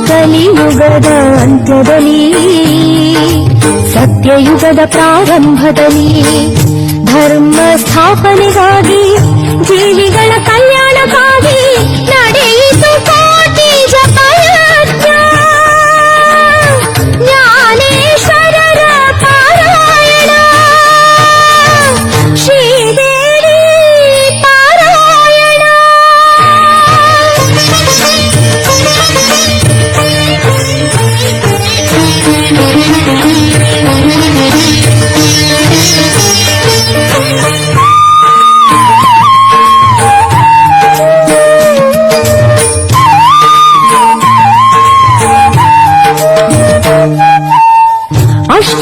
ಕಲಿಯುಗದ ಅಂತ್ಯದಲ್ಲಿ ಸತ್ಯಯುಗದ ಪ್ರಾರಂಭದಲ್ಲಿ ಧರ್ಮ ಸ್ಥಾಪನೆಗಾಗಿ ಜೀವಿಗಳ ಕಲ್ಯಾಣಕ್ಕಾಗಿ ನಡೆಯಿತು ಕೋಟಿ ಜಪಯಜ್ಞ ಜ್ಞಾನೇಶ್ವರರ ಪಾರಾಯಣ ಶ್ರೀದೇವಿ ಪಾರಾಯಣ.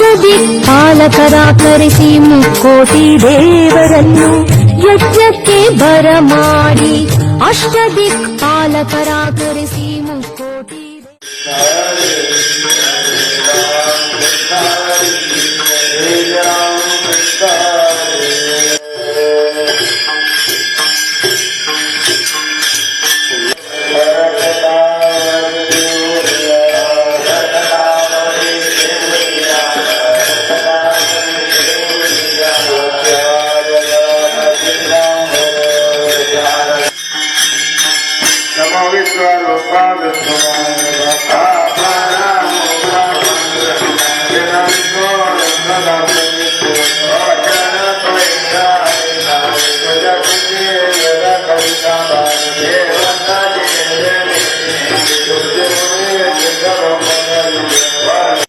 ಅಷ್ಟದಿಕ್ಪಾಲಕರ ಕರೆಸಿ ಮುಕ್ಕೋಟಿ ದೇವರನ್ನು ಯಜ್ಞಕ್ಕೆ ಬರಮಾಡಿ ಅಷ್ಟದಿಕ್ಪಾಲಕರ ಕರೆಸಿ ಮುಕ್ಕೋಟಿ Viశ్వరూಪ